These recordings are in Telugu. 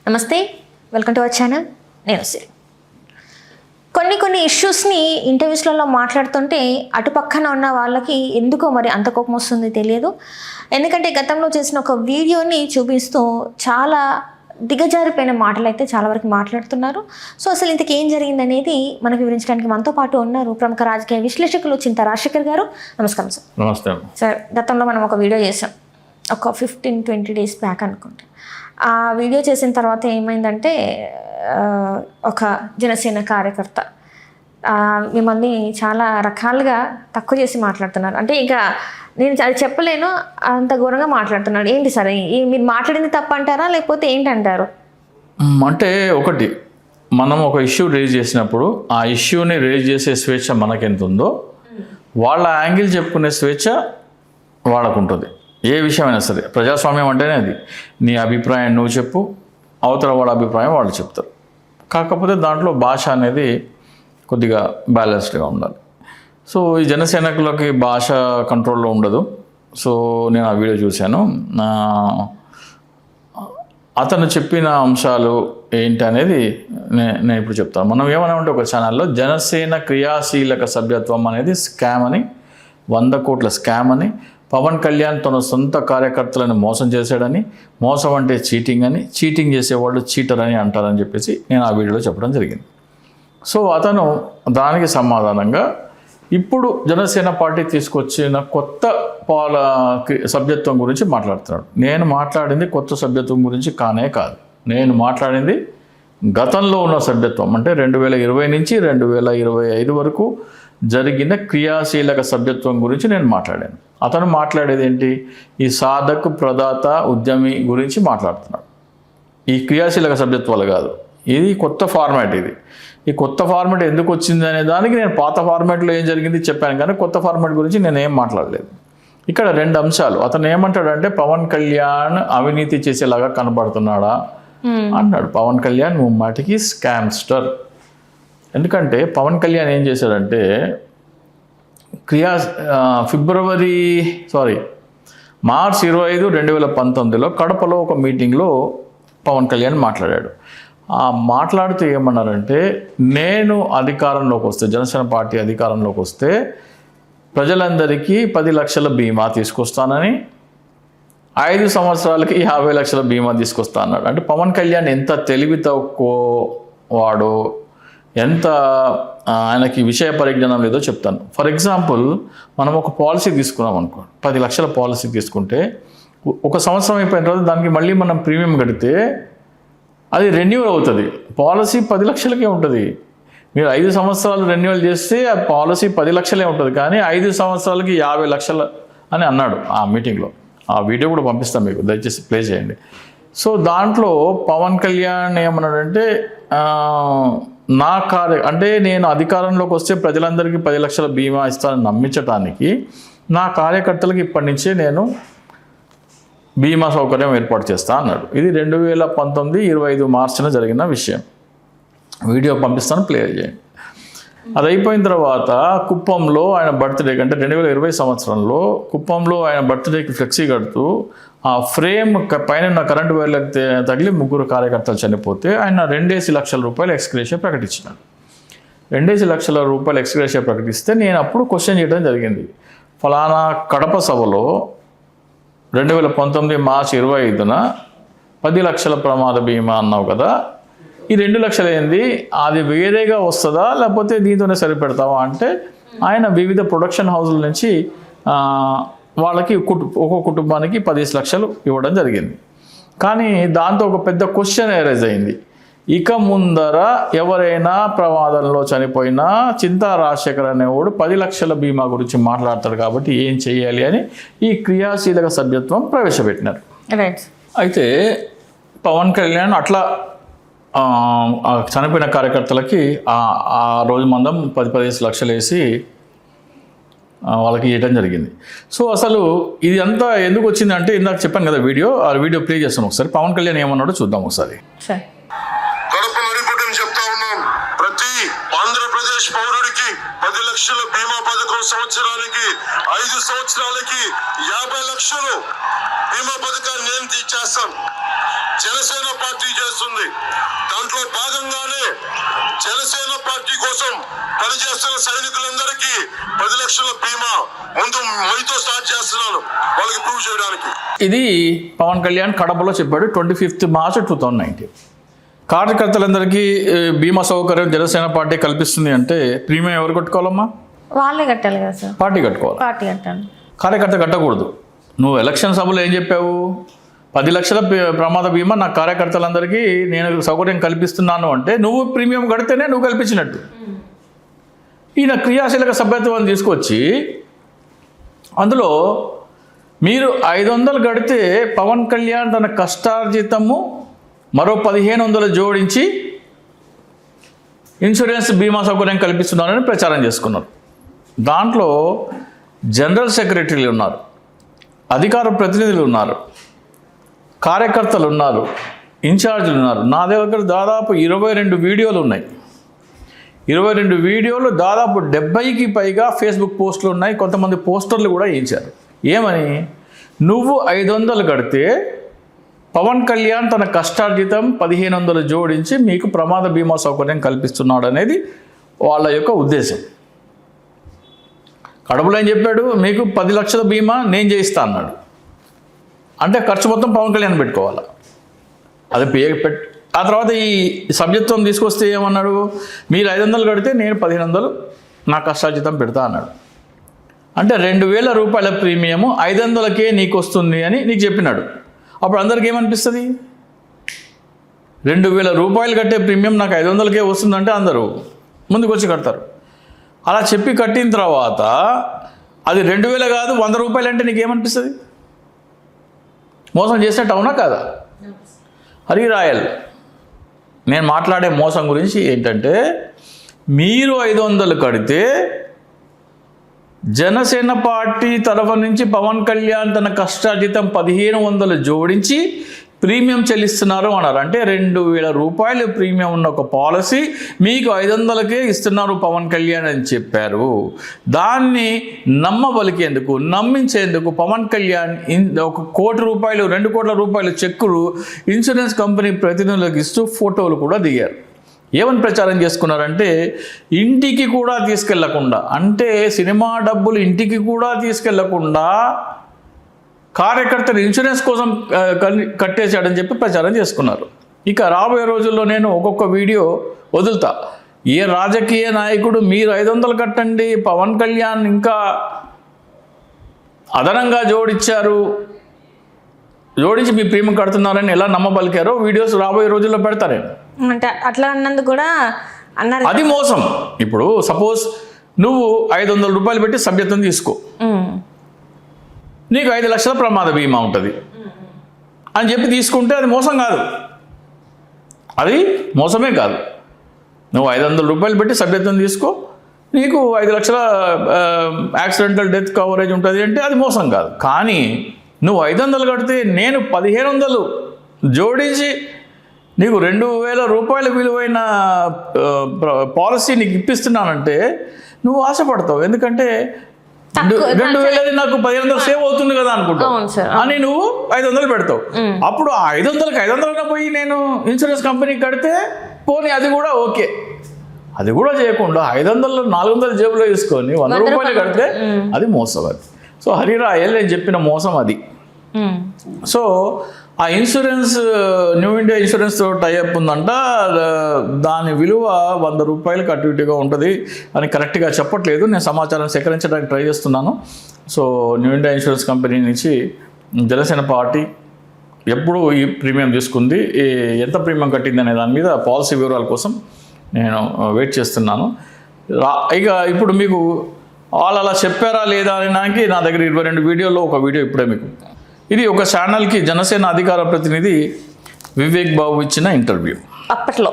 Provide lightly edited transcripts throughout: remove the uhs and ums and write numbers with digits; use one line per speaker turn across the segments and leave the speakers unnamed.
నమస్తే, వెల్కమ్ టు అవర్ ఛానల్. నేను సిరి. కొన్ని ఇష్యూస్ని ఇంటర్వ్యూస్లలో మాట్లాడుతుంటే అటు పక్కన ఉన్న వాళ్ళకి ఎందుకో మరి అంత కోపం వస్తుంది తెలియదు. ఎందుకంటే గతంలో చేసిన ఒక వీడియోని చూపిస్తూ చాలా దిగజారిపోయిన మాటలు అయితే చాలా వరకు మాట్లాడుతున్నారు. సో అసలు ఇంతకు ఏం జరిగిందనేది మనకు వివరించడానికి మనతో పాటు ఉన్నారు ప్రముఖ రాజకీయ విశ్లేషకులు చింతా రాజశేఖర్ గారు. నమస్కారం సార్.
నమస్తే
సార్. గతంలో మనం ఒక వీడియో చేసాం, ఒక 15-20 డేస్ బ్యాక్ అనుకుంటా. ఆ వీడియో చేసిన తర్వాత ఏమైందంటే ఒక జనసేన కార్యకర్త మిమ్మల్ని చాలా రకాలుగా తక్కువ చేసి మాట్లాడుతున్నారు. అంటే ఇక నేను అది చెప్పలేను, అంత ఘోరంగా మాట్లాడుతున్నాడు. ఏంటి సార్, మీరు మాట్లాడింది తప్పు అంటారా లేకపోతే ఏంటంటారు?
అంటే ఒకటి, మనం ఒక ఇష్యూ రేజ్ చేసినప్పుడు ఆ ఇష్యూని రేజ్ చేసే స్వేచ్ఛ మనకెంత ఉందో వాళ్ళ యాంగిల్ చెప్పుకునే స్వేచ్ఛ వాళ్ళకుంటుంది. ఏ విషయమైనా సరే ప్రజాస్వామ్యం అంటేనే అది. నీ అభిప్రాయం నువ్వు చెప్పు, అవతల వాళ్ళ అభిప్రాయం వాళ్ళు చెప్తారు. కాకపోతే దాంట్లో భాష అనేది కొద్దిగా బ్యాలెన్స్డ్గా ఉండాలి. సో ఈ జనసేనకులకి భాష కంట్రోల్లో ఉండదు. సో నేను ఆ వీడియో చూశాను. అతను చెప్పిన అంశాలు ఏంటి అనేది నేను ఇప్పుడు చెప్తాను. మనం ఏమైనా ఉంటే ఒక ఛానల్లో జనసేన క్రియాశీలక సభ్యత్వం అనేది స్కామ్ అని, 100 కోట్ల స్కామ్ అని, పవన్ కళ్యాణ్ తన సొంత కార్యకర్తలను మోసం చేశాడని, మోసం అంటే చీటింగ్ అని, చీటింగ్ చేసేవాళ్ళు చీటర్ అని అంటారని చెప్పేసి నేను ఆ వీడియోలో చెప్పడం జరిగింది. సో అతను దానికి సమాధానంగా ఇప్పుడు జనసేన పార్టీ తీసుకొచ్చిన కొత్త సభ్యత్వం గురించి మాట్లాడుతున్నాడు. నేను మాట్లాడింది కొత్త సభ్యత్వం గురించి కానే కాదు. నేను మాట్లాడింది గతంలో ఉన్న సభ్యత్వం, అంటే 2020 నుంచి 2025 వరకు జరిగిన క్రియాశీలక సభ్యత్వం గురించి నేను మాట్లాడాను. అతను మాట్లాడేది ఏంటి? ఈ సాధక్, ప్రదాత, ఉద్యమి గురించి మాట్లాడుతున్నాడు. ఈ క్రియాశీలక సభ్యత్వాలు కాదు, ఇది కొత్త ఫార్మాట్. ఈ కొత్త ఫార్మాట్ ఎందుకు వచ్చింది అనే దానికి నేను పాత ఫార్మాట్లో ఏం జరిగింది చెప్పాను, కానీ కొత్త ఫార్మాట్ గురించి నేను ఏం మాట్లాడలేదు. ఇక్కడ 2 అంశాలు. అతను ఏమంటాడంటే పవన్ కళ్యాణ్ అవినీతి చేసేలాగా కనబడుతున్నాడా అన్నాడు. పవన్ కళ్యాణ్ ముమ్మాటికి స్కామ్స్టర్. ఎందుకంటే పవన్ కళ్యాణ్ ఏం చేశాడంటే మార్చ్ 25, 2019లో కడపలో ఒక మీటింగ్లో పవన్ కళ్యాణ్ మాట్లాడాడు. మాట్లాడుతూ ఏమన్నారంటే, నేను అధికారంలోకి వస్తే, జనసేన పార్టీ అధికారంలోకి వస్తే ప్రజలందరికీ 10 లక్షల బీమా తీసుకొస్తానని, 5 సంవత్సరాలకి 50 లక్షల బీమా తీసుకొస్తా అన్నాడు. అంటే పవన్ కళ్యాణ్ ఎంత తెలివి తక్కువ వాడో, ఎంత ఆయనకి విషయ పరిజ్ఞానం లేదో చెప్తాను. ఫర్ ఎగ్జాంపుల్, మనం ఒక పాలసీ తీసుకున్నాం అనుకో, 10 లక్షల పాలసీ తీసుకుంటే 1 సంవత్సరం అయిపోయిన తర్వాత దానికి మళ్ళీ మనం ప్రీమియం కడితే అది రెన్యూవల్ అవుతుంది. పాలసీ 10 లక్షలకే ఉంటుంది. మీరు 5 సంవత్సరాలు రెన్యూవల్ చేస్తే ఆ పాలసీ 10 లక్షలే ఉంటుంది, కానీ 5 సంవత్సరాలకి 50 లక్షలు అని అన్నాడు ఆ మీటింగ్లో. ఆ వీడియో కూడా పంపిస్తాను మీకు, దయచేసి ప్లే చేయండి. సో దాంట్లో పవన్ కళ్యాణ్ ఏమన్నాడంటే, అంటే నేను అధికారంలోకి వస్తే ప్రజలందరికీ 10 లక్షల బీమా ఇస్తానని నమ్మించడానికి నా కార్యకర్తలకు ఇప్పటి నుంచే నేను బీమా సౌకర్యం ఏర్పాటు చేస్తా అన్నాడు. ఇది 2019-25 మార్చిన జరిగిన విషయం. వీడియో పంపిస్తాను, ప్లే చేయండి. అది అయిపోయిన తర్వాత కుప్పంలో ఆయన బర్త్డే, అంటే 2020 సంవత్సరంలో కుప్పంలో ఆయన బర్త్డేకి ఫ్లెక్సీ కడుతూ ఆ ఫ్రేమ్ పైన కరెంటు వైర్లకు తగిలి 3 కార్యకర్తలు చనిపోతే ఆయన 2 లక్షల రూపాయలు ఎక్స్గ్రేషియా ప్రకటించినాడు. 2 లక్షల రూపాయలు ఎక్స్గ్రేషియా ప్రకటిస్తే నేను అప్పుడు క్వశ్చన్ చేయడం జరిగింది. ఫలానా కడప సభలో 2019 మార్చి 25న 10 లక్షల ప్రమాద బీమా అన్నావు కదా, ఈ 2 లక్షలు ఏంది, అది వేరేగా వస్తుందా లేకపోతే దీంతోనే సరిపెడతావా అంటే ఆయన వివిధ ప్రొడక్షన్ హౌస్ల నుంచి వాళ్ళకి ఒక్కో కుటుంబానికి 10 లక్షలు ఇవ్వడం జరిగింది. కానీ దాంతో ఒక పెద్ద క్వశ్చన్ ఎరైజ్ అయింది. ఇక ముందర ఎవరైనా ప్రమాదంలో చనిపోయినా చింతా రాజశేఖర్ అనేవాడు 10 లక్షల బీమా గురించి మాట్లాడతాడు, కాబట్టి ఏం చేయాలి అని ఈ క్రియాశీలక సభ్యత్వం ప్రవేశపెట్టినారు. అయితే పవన్ కళ్యాణ్ అట్లా చనిపోయిన కార్యకర్తలకి ఆ రోజు మందం 10-15 లక్షలు వేసి వాళ్ళకి ఇవ్వడం జరిగింది. సో అసలు ఇది అంతా ఎందుకు వచ్చిందంటే, ఇందాక చెప్పాను కదా వీడియో, ఆ వీడియో ప్లే చేస్తాను ఒకసారి. పవన్ కళ్యాణ్ ఏమన్నాడో చూద్దాం ఒకసారి.
ఆంధ్రప్రదేశ్ పౌరుడికి 10 లక్షల బీమా పథకం, సంవత్సరానికి 5 సంవత్సరాలకి 50 లక్షలు బీమా పథకాన్ని నేను తీర్చేస్తాను. జనసేన పార్టీ చేస్తుంది. దాంట్లో భాగంగానే జనసేన పార్టీ కోసం పనిచేస్తున్న సైనికులందరికీ 10 లక్షల బీమా ముందు మీతో స్టార్ట్ చేస్తున్నాను, వాళ్ళకి ప్రూవ్ చేయడానికి.
ఇది పవన్ కళ్యాణ్ కడపలో చెప్పాడు 25 మార్చ్ 2019. కార్యకర్తలందరికీ బీమా సౌకర్యం జనసేన పార్టీ కల్పిస్తుంది అంటే ప్రీమియం ఎవరు కట్టుకోవాలమ్మా?
వాళ్ళే కట్టాలి కదా సార్,
పార్టీ కట్టుకోవాలి.
పార్టీ కట్టాలి,
కార్యకర్త కట్టకూడదు. నువ్వు ఎలక్షన్ సభలో ఏం చెప్పావు? 10 లక్షల ప్రమాద బీమా నా కార్యకర్తలందరికీ నేను సౌకర్యం కల్పిస్తున్నాను అంటే నువ్వు ప్రీమియం కడితేనే నువ్వు కల్పించినట్టు. ఈయన క్రియాశీలక సభ్యత్వాన్ని తీసుకొచ్చి అందులో మీరు 500 కడితే పవన్ కళ్యాణ్ తన కష్టార్జితము మరో 1500 జోడించి ఇన్సూరెన్స్ బీమా సౌకర్యం కల్పిస్తున్నారని ప్రచారం చేసుకున్నారు. దాంట్లో జనరల్ సెక్రటరీలు ఉన్నారు, అధికార ప్రతినిధులు ఉన్నారు, కార్యకర్తలు ఉన్నారు, ఇన్ఛార్జీలు ఉన్నారు. నా దగ్గర దాదాపు 22 వీడియోలు ఉన్నాయి. 22 వీడియోలు, దాదాపు 70కి పైగా ఫేస్బుక్ పోస్టులు ఉన్నాయి. కొంతమంది పోస్టర్లు కూడా వేయించారు. ఏమని? నువ్వు 500 కడితే పవన్ కళ్యాణ్ తన కష్టార్జితం 1500 జోడించి మీకు ప్రమాద బీమా సౌకర్యం కల్పిస్తున్నాడు అనేది వాళ్ళ యొక్క ఉద్దేశం. కడపలో ఏం చెప్పాడు? మీకు 10 లక్షల బీమా నేను చేయిస్తా అన్నాడు. అంటే ఖర్చు మొత్తం పవన్ కళ్యాణ్ పెట్టుకోవాలా? అది ఆ తర్వాత ఈ సభ్యత్వం తీసుకొస్తే ఏమన్నాడు? మీరు 500 కడితే నేను 1500 నా కష్టార్జితం పెడతా అన్నాడు. అంటే 2000 రూపాయల ప్రీమియము 500కే నీకు వస్తుంది అని నీకు చెప్పినాడు. అప్పుడు అందరికీ ఏమనిపిస్తుంది? 2000 రూపాయలు కట్టే ప్రీమియం నాకు 500కే వస్తుందంటే అందరూ ముందుకు వచ్చి కడతారు. అలా చెప్పి కట్టిన తర్వాత అది 2000 కాదు 100 రూపాయలు అంటే నీకేమనిపిస్తుంది? మోసం చేసినట్టు అవునా కాదా? హరి రాయల్, నేను మాట్లాడే మోసం గురించి ఏంటంటే, మీరు 500 కడితే జనసేన పార్టీ తరఫు నుంచి పవన్ కళ్యాణ్ తన కష్టార్జితం 1500 జోడించి ప్రీమియం చెల్లిస్తున్నారు అన్నారు. అంటే 2000 రూపాయలు ప్రీమియం ఉన్న ఒక పాలసీ మీకు 500కే ఇస్తున్నారు పవన్ కళ్యాణ్ అని చెప్పారు. దాన్ని నమ్మబలికేందుకు, నమ్మించేందుకు పవన్ కళ్యాణ్ 1 కోటి రూపాయలు 2 కోట్ల రూపాయల చెక్కులు ఇన్సూరెన్స్ కంపెనీ ప్రతినిధులకు ఇస్తూ ఫోటోలు కూడా దిగారు. ఏమని ప్రచారం చేసుకున్నారంటే, ఇంటికి కూడా తీసుకెళ్లకుండా, అంటే సినిమా డబ్బులు ఇంటికి కూడా తీసుకెళ్లకుండా కార్యకర్తలు ఇన్సూరెన్స్ కోసం కట్టేశాడని చెప్పి ప్రచారం చేసుకున్నారు. ఇక రాబోయే రోజుల్లో నేను ఒక్కొక్క వీడియో వదులుతా. ఏ రాజకీయ నాయకుడు మీరు 500 కట్టండి, పవన్ కళ్యాణ్ ఇంకా అదనంగా జోడించి మీ ప్రీమియం కడుతున్నారని ఎలా నమ్మబలికారో వీడియోస్ రాబోయే రోజుల్లో పెడతా నేను.
అంటే అట్లా అన్నందుకు కూడా అన్నారు.
అది మోసం. ఇప్పుడు సపోజ్ నువ్వు 500 రూపాయలు పెట్టి సభ్యత్వం తీసుకో, నీకు 5 లక్షల ప్రమాద బీమా ఉంటుంది అని చెప్పి తీసుకుంటే అది మోసం కాదు, అది మోసమే కాదు. నువ్వు 500 రూపాయలు పెట్టి సభ్యత్వం తీసుకో, నీకు 5 లక్షల యాక్సిడెంటల్ డెత్ కవరేజ్ ఉంటుంది అంటే అది మోసం కాదు. కానీ నువ్వు 500 కడితే నేను 1500 జోడించి నీకు 2000 రూపాయల విలువైన పాలసీ నీకు ఇప్పిస్తున్నానంటే నువ్వు ఆశపడతావు. ఎందుకంటే 2000 నాకు 1500 సేవ్ అవుతుంది కదా అనుకుంటావు అని నువ్వు 500 పెడతావు. అప్పుడు 500 పోయి నేను ఇన్సూరెన్స్ కంపెనీకి కడితే పోనీ అది కూడా ఓకే. అది కూడా చేయకుండా 500 400 జేబులో తీసుకొని 100 రూపాయలు కడితే అది మోసం. అది సో హరిరాయల్ నేను చెప్పిన మోసం అది. సో ఆ ఇన్సూరెన్స్ న్యూ ఇండియా ఇన్సూరెన్స్తో టైఅప్ ఉందంట, దాని విలువ 100 రూపాయలకు అటు ఇటుగా ఉంటుంది అని కరెక్ట్గా చెప్పట్లేదు. నేను సమాచారం సేకరించడానికి ట్రై చేస్తున్నాను. So new India insurance company నుంచి జనసేన పార్టీ ఎప్పుడు ఈ ప్రీమియం తీసుకుంది, ఎంత ప్రీమియం కట్టింది అనే దాని మీద పాలసీ వివరాల కోసం నేను వెయిట్ చేస్తున్నాను. ఇక ఇప్పుడు మీకు వాళ్ళు అలా చెప్పారా లేదా అనడానికి నా దగ్గర 22 వీడియోలో ఒక వీడియో ఇప్పుడే మీకు. ఇది ఒక ఛానల్కి జనసేన అధికార ప్రతినిధి వివేక్ బాబు ఇచ్చిన ఇంటర్వ్యూ
అప్పట్లో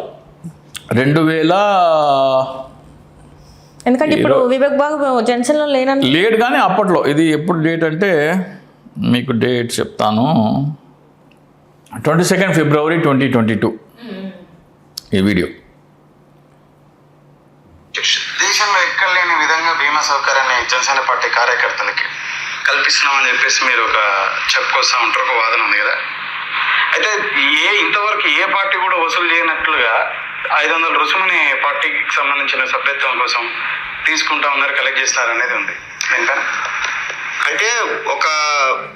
2000.
ఎందుకంటే ఇప్పుడు వివేక్ బాబు జనసేనలో లేడు
కానీ అప్పట్లో. ఇది ఎప్పుడు డేట్ అంటే మీకు డేట్ చెప్తాను, 22 ఫిబ్రవరి 2022 ఈ వీడియో.
దేశంలో ఎక్కడ లేని విధంగా బీమా సౌకర్యాన్ని జనసేన పార్టీ కార్యకర్తలకి కల్పిస్తున్నామని చెప్పేసి మీరు చెప్పుకొస్తా ఉంటారు, ఒక వాదన ఉంది కదా. అయితే అయితే ఇంతవరకు ఏ పార్టీ కూడా వసూలు చేయనట్లుగా 500 రుసుముని పార్టీకి సంబంధించిన సభ్యత్వం కోసం తీసుకుంటా ఉన్నారు, కలెక్ట్ చేస్తారు అనేది ఉంది. ఏంటంటే
అంటే ఒక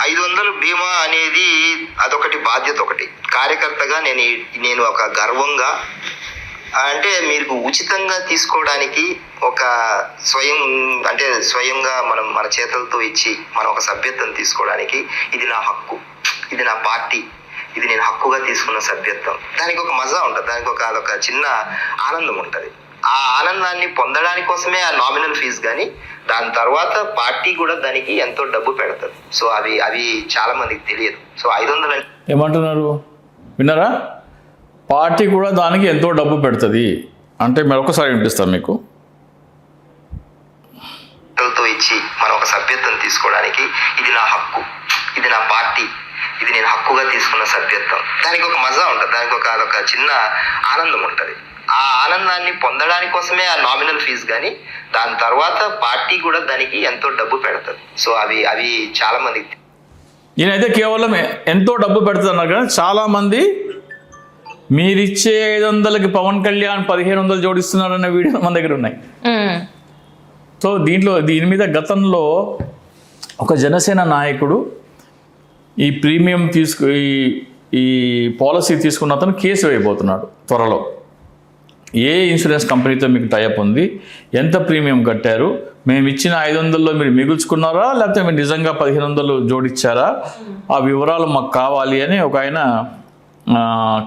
500 బీమా అనేది అదొకటి బాధ్యత. ఒకటి కార్యకర్తగా నేను ఒక గర్వంగా, అంటే మీకు ఉచితంగా తీసుకోవడానికి ఒక స్వయంగా మనం మన చేతులతో ఇచ్చి మనం ఒక సభ్యత్వం తీసుకోవడానికి ఇది నా హక్కు, ఇది నా పార్టీ, ఇది నేను హక్కుగా తీసుకున్న సభ్యత్వం. దానికి ఒక మజా ఉంటుంది, దానికి అదొక చిన్న ఆనందం ఉంటుంది. ఆ ఆనందాన్ని పొందడానికి కోసమే ఆ నామినల్ ఫీజు. కానీ దాని తర్వాత పార్టీ కూడా దానికి ఎంతో డబ్బు పెడుతుంది. సో అవి చాలా మందికి తెలియదు. సో 500
ఏమంటున్నారు విన్నారా? పార్టీ కూడా దానికి ఎంతో డబ్బు పెడుతుంది అంటే మరొకసారి వినిపిస్తాను మీకు.
తో ఇచ్చి మనం ఒక సభ్యత్వం తీసుకోవడానికి ఇది నా హక్కు, ఇది నా పార్టీ, ఇది నేను హక్కుగా తీసుకున్న సభ్యత్వం. దానికి ఒక మజా ఉంటుంది, దానికి అదొక చిన్న ఆనందం ఉంటుంది. ఆ ఆనందాన్ని పొందడానికి కోసమే ఆ నామినల్ ఫీజు. కానీ దాని తర్వాత పార్టీ కూడా దానికి ఎంతో డబ్బు పెడుతుంది. సో అవి చాలా మందికి.
ఈయనైతే కేవలం ఎంతో డబ్బు పెడుతుంది అన్నారు, కానీ చాలామంది మీరిచ్చే 500కి పవన్ కళ్యాణ్ 1500 జోడిస్తున్నారన్న వీడియోలు మన దగ్గర ఉన్నాయి. సో దీని మీద గతంలో ఒక జనసేన నాయకుడు ఈ ప్రీమియం ఈ పాలసీ తీసుకున్న అతను కేసు వేయబోతున్నాడు త్వరలో. ఏ ఇన్సూరెన్స్ కంపెనీతో మీకు టైఅప్ ఉంది, ఎంత ప్రీమియం కట్టారు, మేము ఇచ్చిన 500లో మీరు మిగుల్చుకున్నారా లేకపోతే మీరు నిజంగా 1500 జోడిచ్చారా, ఆ వివరాలు మాకు కావాలి అని ఒక ఆయన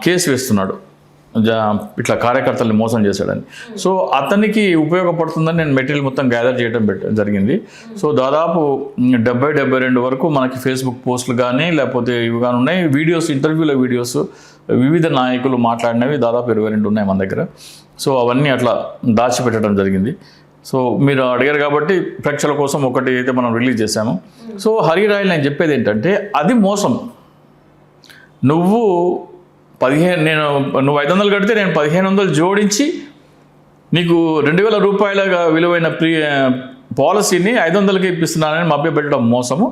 కేసు వేస్తున్నాడు, ఇట్లా కార్యకర్తల్ని మోసం చేశాడని. సో అతనికి ఉపయోగపడుతుందని నేను మెటీరియల్ మొత్తం గ్యాదర్ చేయడం జరిగింది. సో దాదాపు 70-72 వరకు మనకి ఫేస్బుక్ పోస్టులు కానీ లేకపోతే ఇవి కానీ ఉన్నాయి. వీడియోస్, ఇంటర్వ్యూల వీడియోస్, వివిధ నాయకులు మాట్లాడినవి దాదాపు 22 ఉన్నాయి మన దగ్గర. సో అవన్నీ అట్లా దాచిపెట్టడం జరిగింది. సో మీరు అడిగారు కాబట్టి ప్రేక్షకుల కోసం ఒకటి అయితే మనం రిలీజ్ చేశాము. సో హరి రాయల్ నేను చెప్పేది ఏంటంటే అది మోసం. నువ్వు 500 కడితే నేను 1500 జోడించి నీకు 2000 రూపాయల విలువైన పాలసీని 500కి ఇప్పిస్తున్నానని మభ్యపెట్టడం మోసము.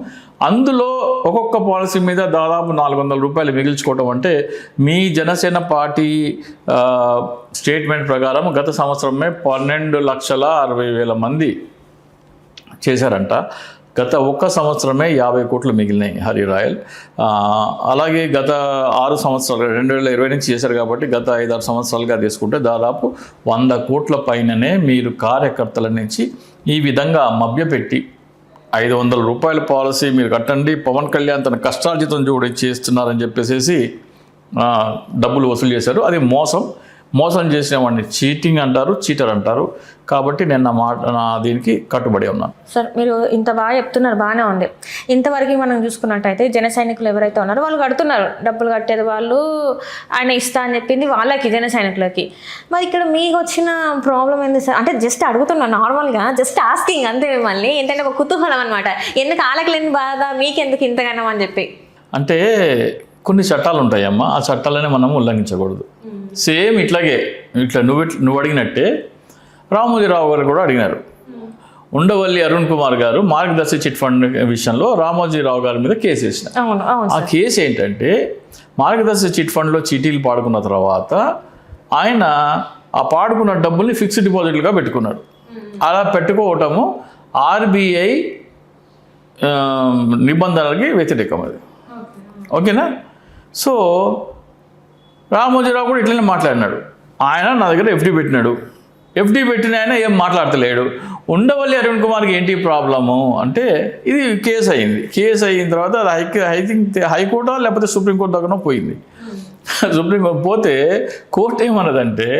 అందులో ఒక్కొక్క పాలసీ మీద దాదాపు 400 రూపాయలు మిగిల్చుకోవడం అంటే మీ జనసేన పార్టీ స్టేట్మెంట్ ప్రకారం గత సంవత్సరమే 12,60,60,000 మంది చేశారంట. గత ఒక్క సంవత్సరమే 50 కోట్లు మిగిలినాయి హరి రాయల్. అలాగే గత 6 సంవత్సరాలు 2020 నుంచి చేశారు కాబట్టి గత 5-6 సంవత్సరాలుగా తీసుకుంటే దాదాపు 100 కోట్ల పైననే మీరు కార్యకర్తల నుంచి ఈ విధంగా మభ్యపెట్టి 500 రూపాయల పాలసీ మీరు కట్టండి, పవన్ కళ్యాణ్ తన కష్టార్జితం జోడి చేస్తున్నారని చెప్పేసి డబ్బులు వసూలు చేశారు. అది మోసం చేసిన వాడిని చీటింగ్ అంటారు, చీటర్ అంటారు. కాబట్టి నేను నా దీనికి కట్టుబడి ఉన్నాను.
సార్ మీరు ఇంత బాగా చెప్తున్నారు, బాగానే ఉంది. ఇంతవరకు మనం చూసుకున్నట్టయితే జన సైనికులు ఎవరైతే ఉన్నారో వాళ్ళు కడుతున్నారు, డబ్బులు కట్టేది వాళ్ళు, ఆయన ఇస్తా అని చెప్పింది వాళ్ళకి, జన సైనికులకి. మరి ఇక్కడ మీకు వచ్చిన ప్రాబ్లం ఏంది సార్? అంటే జస్ట్ అడుగుతున్నాను, నార్మల్గా జస్ట్ ఆస్కింగ్ అంతే. మళ్ళీ ఏంటంటే ఒక కుతూహలం అనమాట, ఎందుకు వాళ్ళకి లేని బాధ మీకెందుకు ఇంతగానం అని చెప్పి.
అంటే కొన్ని చట్టాలు ఉంటాయమ్మా, ఆ చట్టాలనే మనం ఉల్లంఘించకూడదు. సేమ్ ఇట్లా నువ్వు అడిగినట్టే రామోజీరావు గారు కూడా అడిగినారు. ఉండవల్లి అరుణ్ కుమార్ గారు మార్గదర్శి చిట్ ఫండ్ విషయంలో రామోజీరావు గారి మీద కేసు వేసిన. ఆ కేసు ఏంటంటే మార్గదర్శి చిట్ ఫండ్లో చీటీలు పాడుకున్న తర్వాత ఆయన ఆ పాడుకున్న డబ్బుల్ని ఫిక్స్డ్ డిపాజిట్లుగా పెట్టుకున్నాడు. అలా పెట్టుకోవటము ఆర్బీఐ నిబంధనలకి వ్యతిరేకం అది. ఓకేనా? సో రామోజీరావు కూడా ఇట్లనే మాట్లాడినాడు. ఆయన నా దగ్గర ఎఫ్డీ పెట్టినాడు, ఎఫ్డీ పెట్టిన ఆయన ఏం మాట్లాడతలేడు. ఉండవల్లి అరుణ్ కుమార్కి ఏంటి ప్రాబ్లము అంటే ఇది కేసు అయింది. కేసు అయిన తర్వాత అది హైకోర్టు లేకపోతే సుప్రీంకోర్టు దగ్గర పోయింది. సుప్రీంకోర్టు పోతే కోర్టు ఏమన్నదంటే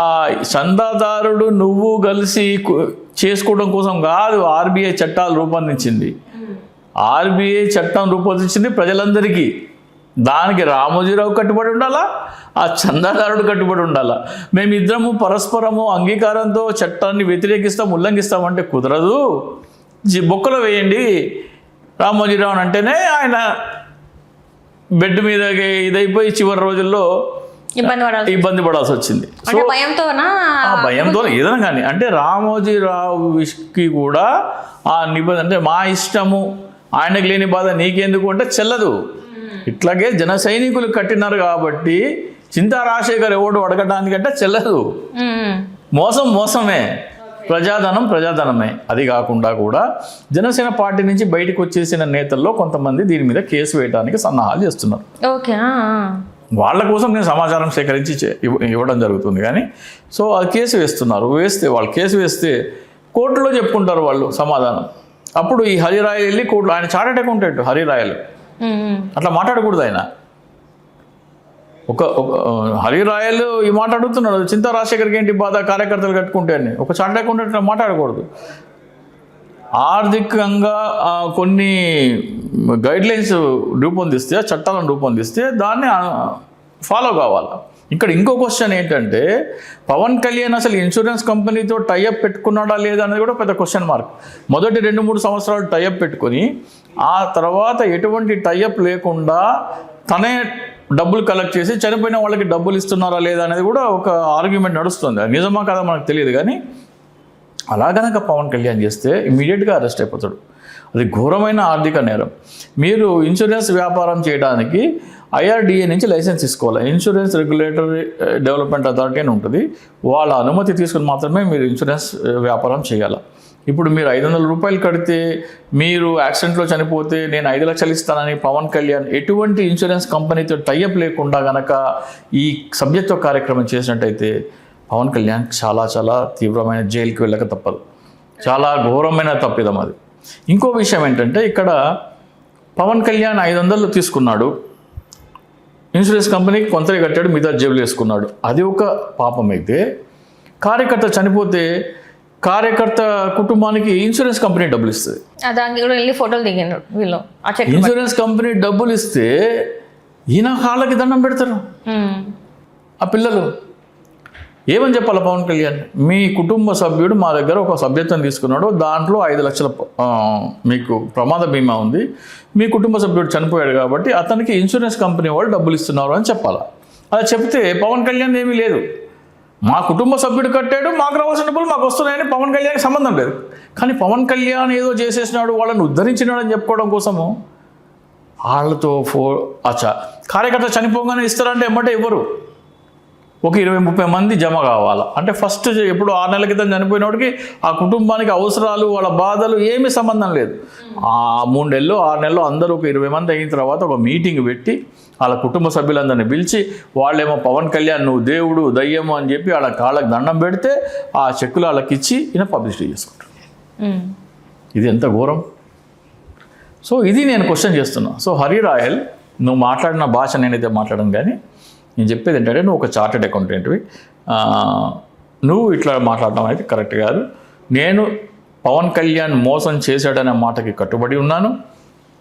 ఆ చందాదారుడు నువ్వు కలిసి చేసుకోవడం కోసం కాదు ఆర్బీఐ చట్టాలు రూపొందించింది. ఆర్బీఐ చట్టం రూపొందించింది ప్రజలందరికీ. దానికి రామోజీరావు కట్టుబడి ఉండాలా, ఆ చందాదారుడు కట్టుబడి ఉండాలా. మేమిద్దరము పరస్పరము అంగీకారంతో చట్టాన్ని వ్యతిరేకిస్తాం, ఉల్లంఘిస్తామంటే కుదరదు. బొక్కలో వేయండి రామోజీరావు అంటేనే ఆయన బెడ్ మీద ఇదైపోయి చివరి రోజుల్లో ఇబ్బంది పడాల్సి వచ్చింది. సో భయంతో ఏదైనా కానీ అంటే రామోజీరావుకి కూడా ఆ నిబంధన అంటే మా ఇష్టము, ఆయనకు లేని బాధ నీకెందుకు అంటే చెల్లదు. ఇట్లాగే జన సైనికులు కట్టినారు కాబట్టి చింతా రాజశేఖర్ ఎవడు అడగడానికంటే చెల్లదు. మోసమే, ప్రజాధనమే. అది కాకుండా కూడా జనసేన పార్టీ నుంచి బయటకు వచ్చేసిన నేతల్లో కొంతమంది దీని మీద కేసు వేయడానికి సన్నాహాలు చేస్తున్నారు.
ఓకే.
వాళ్ళ కోసం నేను సమాచారం సేకరించి ఇవ్వడం జరుగుతుంది. కానీ సో అది కేసు వేస్తున్నారు. వాళ్ళు కేసు వేస్తే కోర్టులో చెప్పుకుంటారు వాళ్ళు సమాధానం. అప్పుడు ఈ హరిరాయలు వెళ్ళి కోర్టులో, ఆయన చార్టెడ్ అకౌంటెంట్ హరిరాయలు, అట్లా మాట్లాడకూడదు. ఆయన ఒక హరిరాయలు ఈ మాట అడుగుతున్నాడు, చింతా రాజశేఖర్కి ఏంటి బాధ కార్యకర్తలు కట్టుకుంటే అని. ఒక చార్టెడ్ అకౌంటెంట్ మాట్లాడకూడదు. ఆర్థికంగా కొన్ని గైడ్లైన్స్ రూపొందిస్తే, చట్టాలను రూపొందిస్తే దాన్ని ఫాలో కావాలి. ఇక్కడ ఇంకో క్వశ్చన్ ఏంటంటే పవన్ కళ్యాణ్ అసలు ఇన్సూరెన్స్ కంపెనీతో టైఅప్ పెట్టుకున్నాడా లేదా అనేది కూడా పెద్ద క్వశ్చన్ మార్క్. మొదటి 2-3 సంవత్సరాలు టైఅప్ పెట్టుకొని ఆ తర్వాత ఎటువంటి టైఅప్ లేకుండా తనే డబ్బులు కలెక్ట్ చేసి చనిపోయిన వాళ్ళకి డబ్బులు ఇస్తున్నారా లేదా అనేది కూడా ఒక ఆర్గ్యుమెంట్ నడుస్తుంది. నిజమా కదా మనకు తెలియదు. కానీ అలా కనుక పవన్ కళ్యాణ్ చేస్తే ఇమీడియట్గా అరెస్ట్ అయిపోతాడు. అది ఘోరమైన ఆర్థిక నేరం. మీరు ఇన్సూరెన్స్ వ్యాపారం చేయడానికి IRDA నుంచి లైసెన్స్ తీసుకోవాలి. ఇన్సూరెన్స్ రెగ్యులేటరీ డెవలప్మెంట్ అథారిటీ అని ఉంటుంది. వాళ్ళ అనుమతి తీసుకుని మాత్రమే మీరు ఇన్సూరెన్స్ వ్యాపారం చేయాలి. ఇప్పుడు మీరు 500 రూపాయలు కడితే మీరు యాక్సిడెంట్లో చనిపోతే నేను 5 లక్షలు ఇస్తానని పవన్ కళ్యాణ్ ఎటువంటి ఇన్సూరెన్స్ కంపెనీతో టైఅప్ లేకుండా కనుక ఈ సభ్యత్వ కార్యక్రమం చేసినట్టయితే పవన్ కళ్యాణ్ చాలా చాలా తీవ్రమైన జైలుకి వెళ్ళక తప్పదు. చాలా ఘోరమైన తప్పిదం అది. ఇంకో విషయం ఏంటంటే ఇక్కడ పవన్ కళ్యాణ్ 500 తీసుకున్నాడు, ఇన్సూరెన్స్ కంపెనీకి కొంత కట్టాడు, మిగతా జేబులు వేసుకున్నాడు. అది ఒక పాపం. అయితే కార్యకర్త చనిపోతే కార్యకర్త కుటుంబానికి ఇన్సూరెన్స్ కంపెనీ డబ్బులు ఇస్తుంది.
ఫోటోలు దిగారు వీళ్ళు.
ఇన్సూరెన్స్ కంపెనీ డబ్బులు ఇస్తే ఈయన కాళ్ళకి దండం పెడతారు ఆ పిల్లలు. ఏమని చెప్పాలి పవన్ కళ్యాణ్, మీ కుటుంబ సభ్యుడు మా దగ్గర ఒక సభ్యత్వం తీసుకున్నాడు, దాంట్లో 5 లక్షల మీకు ప్రమాద బీమా ఉంది, మీ కుటుంబ సభ్యుడు చనిపోయాడు కాబట్టి అతనికి ఇన్సూరెన్స్ కంపెనీ వాళ్ళు డబ్బులు ఇస్తున్నారు అని చెప్పాలా. అలా చెప్తే పవన్ కళ్యాణ్ ఏమీ లేదు, మా కుటుంబ సభ్యుడు కట్టాడు, మాకు రావాల్సిన డబ్బులు మాకు వస్తున్నాయని పవన్ కళ్యాణ్కి సంబంధం లేదు. కానీ పవన్ కళ్యాణ్ ఏదో చేసేసినాడు, వాళ్ళని ఉద్ధరించినాడు అని చెప్పుకోవడం కోసము వాళ్ళతో కార్యకర్త చనిపోగానే ఇస్తారంటే ఎమ్మటే ఇవ్వరు. ఒక 20-30 మంది జమ కావాలి. అంటే ఫస్ట్ ఎప్పుడు 6 నెలల క్రితం చనిపోయినోడికి ఆ కుటుంబానికి అవసరాలు వాళ్ళ బాధలు ఏమీ సంబంధం లేదు. ఆ 3 నెలలు 6 నెలలు అందరూ ఒక 20 మంది అయిన తర్వాత ఒక మీటింగ్ పెట్టి వాళ్ళ కుటుంబ సభ్యులందరినీ పిలిచి వాళ్ళేమో పవన్ కళ్యాణ్ నువ్వు దేవుడు దయ్యము అని చెప్పి వాళ్ళ కాళ్ళకి దండం పెడితే ఆ చెక్కులు వాళ్ళకి ఇచ్చి ఈయన పబ్లిసిటీ చేసుకుంటారు. ఇది ఎంత ఘోరం. సో ఇది నేను క్వశ్చన్ చేస్తున్నా. సో హరిరాయల్ నువ్వు మాట్లాడిన భాష నేనైతే మాట్లాడను, కానీ నేను చెప్పేది ఏంటంటే నువ్వు ఒక చార్టెడ్ అకౌంటెంట్వి, నువ్వు ఇట్లా మాట్లాడడం అయితే కరెక్ట్ కాదు. నేను పవన్ కళ్యాణ్ మోసం చేశాడనే మాటకి కట్టుబడి ఉన్నాను.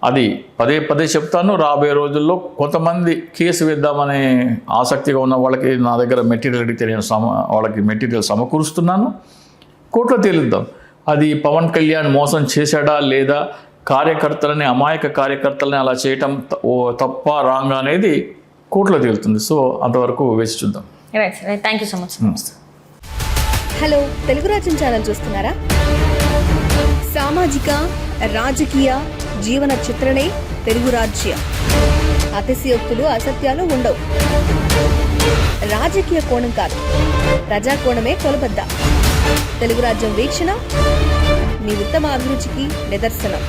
అది పదే చెప్తాను. రాబోయే రోజుల్లో కొంతమంది కేసు వేద్దామనే ఆసక్తిగా ఉన్న వాళ్ళకి నా దగ్గర మెటీరియల్ అడిగితే నేను వాళ్ళకి మెటీరియల్ సమకూరుస్తున్నాను. కోర్టులో తేలుద్దాం అది పవన్ కళ్యాణ్ మోసం చేశాడా లేదా, కార్యకర్తలని అమాయక కార్యకర్తలని అలా చేయటం తప్ప రాంగ్ అనేది కోర్టులో తేలుతుంది. సో అంతవరకు వేసి చూద్దాం.
Thank you so much.
Hello, Telugu రాజ్యం ఛానల్ చూస్తున్నారా? సామాజిక రాజకీయ జీవన చిత్రణే తెలుగు రాజ్యం. అతిశయోక్తులు అసత్యాలు ఉండవు. రాజకీయ కోణం కాదు, ప్రజా కోణమే కొలబద్ద. తెలుగు రాజ్యం వీక్షణ మీ ఉత్తమ అభిరుచికి నిదర్శనం.